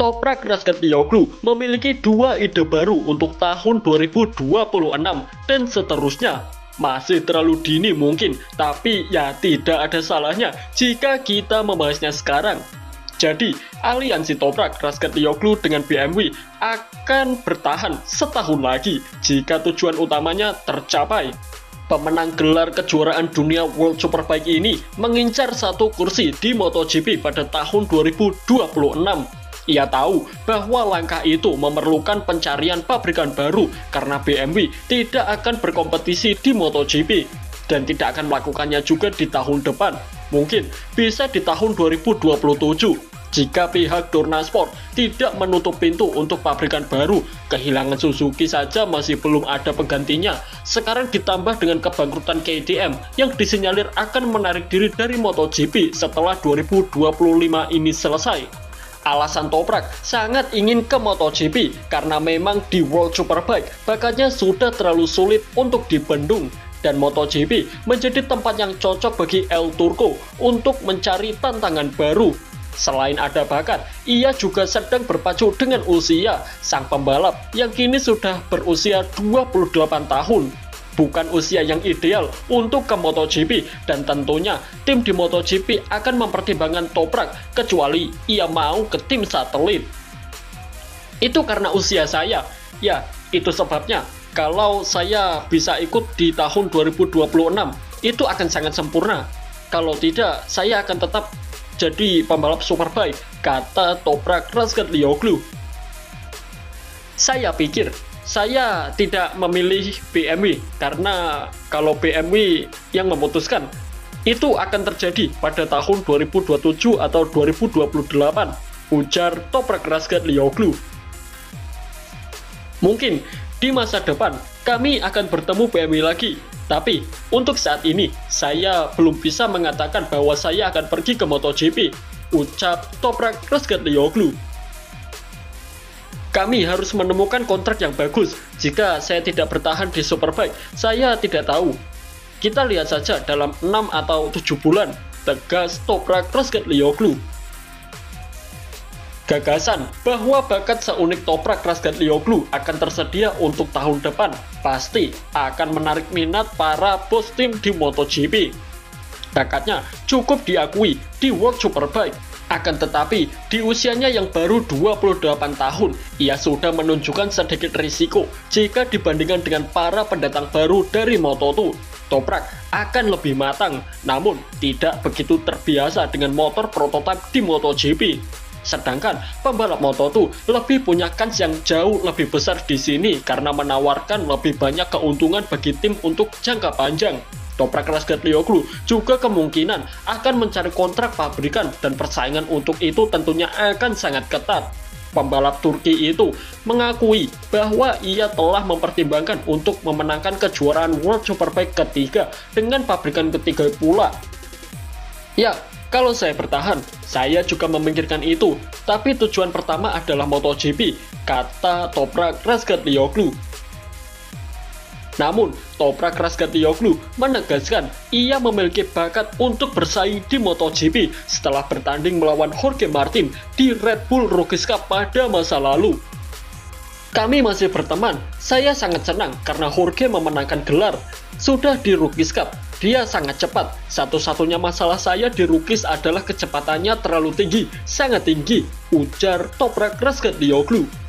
Toprak Razgatlioglu memiliki dua ide baru untuk tahun 2026 dan seterusnya. Masih terlalu dini mungkin, tapi ya tidak ada salahnya jika kita membahasnya sekarang. Jadi, aliansi Toprak Razgatlioglu dengan BMW akan bertahan setahun lagi jika tujuan utamanya tercapai. Pemenang gelar kejuaraan dunia World Superbike ini mengincar satu kursi di MotoGP pada tahun 2026. Ia tahu bahwa langkah itu memerlukan pencarian pabrikan baru karena BMW tidak akan berkompetisi di MotoGP dan tidak akan melakukannya juga di tahun depan. Mungkin bisa di tahun 2027 jika pihak Dorna Sport tidak menutup pintu untuk pabrikan baru. Kehilangan Suzuki saja masih belum ada penggantinya. Sekarang ditambah dengan kebangkrutan KTM yang disinyalir akan menarik diri dari MotoGP setelah 2025 ini selesai. Alasan Toprak sangat ingin ke MotoGP karena memang di World Superbike bakatnya sudah terlalu sulit untuk dibendung dan MotoGP menjadi tempat yang cocok bagi El Turco untuk mencari tantangan baru. Selain ada bakat, ia juga sedang berpacu dengan usia sang pembalap yang kini sudah berusia 28 tahun. Bukan usia yang ideal untuk ke MotoGP dan tentunya tim di MotoGP akan mempertimbangkan Toprak kecuali ia mau ke tim satelit. Itu karena usia saya. Ya, itu sebabnya kalau saya bisa ikut di tahun 2026 itu akan sangat sempurna. Kalau tidak, saya akan tetap jadi pembalap Superbike, kata Toprak Razgatlioglu. Saya pikir saya tidak memilih BMW karena kalau BMW yang memutuskan itu akan terjadi pada tahun 2027 atau 2028, ujar Toprak Razgatlioglu. Mungkin di masa depan kami akan bertemu BMW lagi, tapi untuk saat ini saya belum bisa mengatakan bahwa saya akan pergi ke MotoGP, ucap Toprak Razgatlioglu. Kami harus menemukan kontrak yang bagus. Jika saya tidak bertahan di Superbike, saya tidak tahu. Kita lihat saja dalam 6 atau 7 bulan, tegas Toprak Razgatlioglu. Gagasan bahwa bakat seunik Toprak Razgatlioglu akan tersedia untuk tahun depan pasti akan menarik minat para bos tim di MotoGP. Bakatnya cukup diakui di World Superbike. Akan tetapi, di usianya yang baru 28 tahun, ia sudah menunjukkan sedikit risiko jika dibandingkan dengan para pendatang baru dari Moto2. Toprak akan lebih matang, namun tidak begitu terbiasa dengan motor prototipe di MotoGP. Sedangkan pembalap Moto2 lebih punya kans yang jauh lebih besar di sini karena menawarkan lebih banyak keuntungan bagi tim untuk jangka panjang. Toprak Razgatlioglu juga kemungkinan akan mencari kontrak pabrikan dan persaingan untuk itu tentunya akan sangat ketat. Pembalap Turki itu mengakui bahwa ia telah mempertimbangkan untuk memenangkan kejuaraan World Superbike ketiga dengan pabrikan ketiga pula. Ya, kalau saya bertahan, saya juga memikirkan itu, tapi tujuan pertama adalah MotoGP, kata Toprak Razgatlioglu. Namun, Toprak Razgatlioglu menegaskan ia memiliki bakat untuk bersaing di MotoGP setelah bertanding melawan Jorge Martin di Red Bull Rookies Cup pada masa lalu. Kami masih berteman, saya sangat senang karena Jorge memenangkan gelar. Sudah di Rookies Cup, dia sangat cepat. Satu-satunya masalah saya di Rookies adalah kecepatannya terlalu tinggi, sangat tinggi, ujar Toprak Razgatlioglu.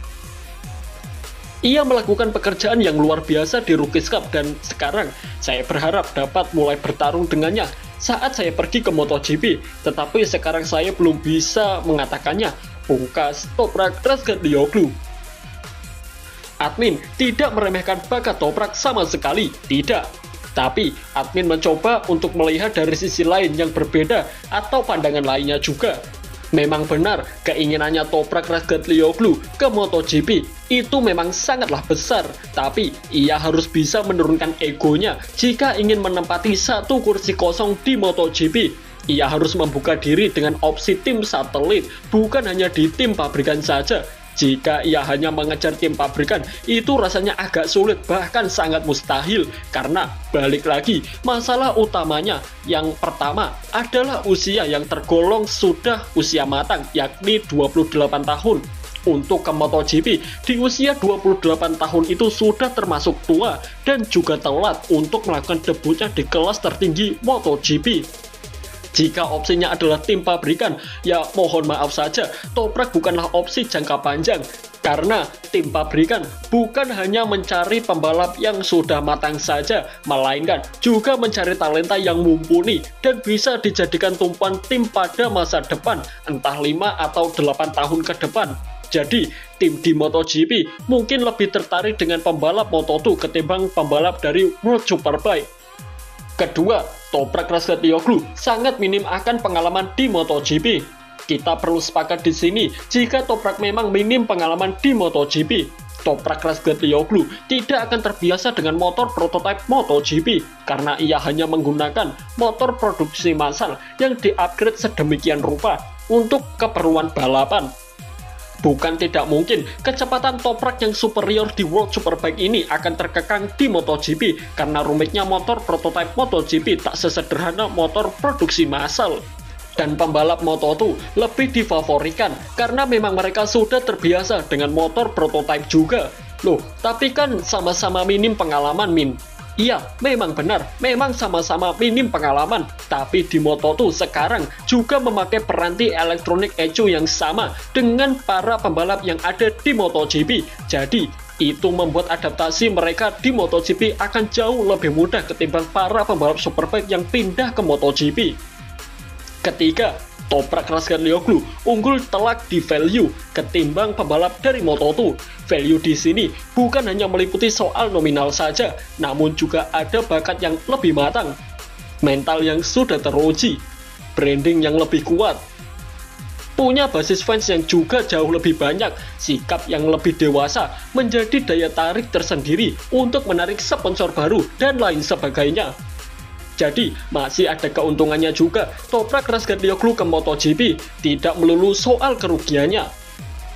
Ia melakukan pekerjaan yang luar biasa di Rookies Cup dan sekarang saya berharap dapat mulai bertarung dengannya saat saya pergi ke MotoGP, tetapi sekarang saya belum bisa mengatakannya, pungkas Toprak Razgatlioglu. Admin tidak meremehkan bakat Toprak sama sekali, tidak. Tapi admin mencoba untuk melihat dari sisi lain yang berbeda atau pandangan lainnya juga. Memang benar, keinginannya Toprak Razgatlioglu ke MotoGP itu memang sangatlah besar, tapi ia harus bisa menurunkan egonya jika ingin menempati satu kursi kosong di MotoGP. Ia harus membuka diri dengan opsi tim satelit, bukan hanya di tim pabrikan saja. Jika ia hanya mengejar tim pabrikan, itu rasanya agak sulit, bahkan sangat mustahil. Karena balik lagi, masalah utamanya yang pertama adalah usia yang tergolong sudah usia matang, yakni 28 tahun. Untuk ke MotoGP, di usia 28 tahun itu sudah termasuk tua dan juga telat untuk melakukan debutnya di kelas tertinggi MotoGP. Jika opsinya adalah tim pabrikan, ya mohon maaf saja, Toprak bukanlah opsi jangka panjang. Karena tim pabrikan bukan hanya mencari pembalap yang sudah matang saja, melainkan juga mencari talenta yang mumpuni dan bisa dijadikan tumpuan tim pada masa depan, entah 5 atau 8 tahun ke depan. Jadi, tim di MotoGP mungkin lebih tertarik dengan pembalap Moto2 ketimbang pembalap dari World Superbike. Kedua, Toprak Razgatlioglu sangat minim akan pengalaman di MotoGP. Kita perlu sepakat di sini, jika Toprak memang minim pengalaman di MotoGP, Toprak Razgatlioglu tidak akan terbiasa dengan motor prototipe MotoGP, karena ia hanya menggunakan motor produksi massal yang di-upgrade sedemikian rupa untuk keperluan balapan. Bukan tidak mungkin, kecepatan Toprak yang superior di World Superbike ini akan terkekang di MotoGP karena rumitnya motor prototipe MotoGP tak sesederhana motor produksi massal. Dan pembalap Moto2 lebih difavorikan karena memang mereka sudah terbiasa dengan motor prototipe juga. Loh, tapi kan sama-sama minim pengalaman, Min. Iya, memang benar, memang sama-sama minim pengalaman, tapi di Moto2 sekarang juga memakai peranti elektronik ECU yang sama dengan para pembalap yang ada di MotoGP. Jadi, itu membuat adaptasi mereka di MotoGP akan jauh lebih mudah ketimbang para pembalap Superbike yang pindah ke MotoGP. Ketiga, Toprak Razgatlioglu unggul telak di value ketimbang pembalap dari Moto2. Value di sini bukan hanya meliputi soal nominal saja, namun juga ada bakat yang lebih matang, mental yang sudah teruji, branding yang lebih kuat, punya basis fans yang juga jauh lebih banyak, sikap yang lebih dewasa menjadi daya tarik tersendiri untuk menarik sponsor baru, dan lain sebagainya. Jadi, masih ada keuntungannya juga Toprak Razgatlioglu ke MotoGP, tidak melulu soal kerugiannya.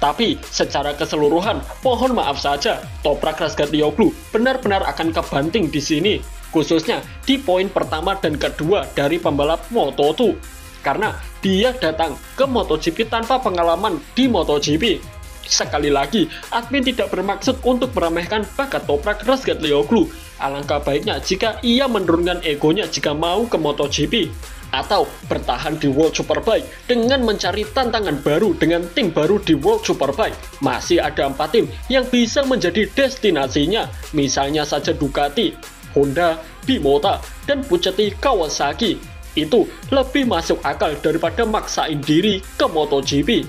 Tapi, secara keseluruhan, mohon maaf saja, Toprak Razgatlioglu benar-benar akan kebanting di sini, khususnya di poin pertama dan kedua dari pembalap Moto2. Karena dia datang ke MotoGP tanpa pengalaman di MotoGP. Sekali lagi, admin tidak bermaksud untuk meremehkan bakat Toprak Razgatlioglu. Alangkah baiknya jika ia menurunkan egonya jika mau ke MotoGP, atau bertahan di World Superbike dengan mencari tantangan baru dengan tim baru di World Superbike. Masih ada 4 tim yang bisa menjadi destinasinya, misalnya saja Ducati, Honda, Bimota, dan Puchetti Kawasaki. Itu lebih masuk akal daripada maksain diri ke MotoGP.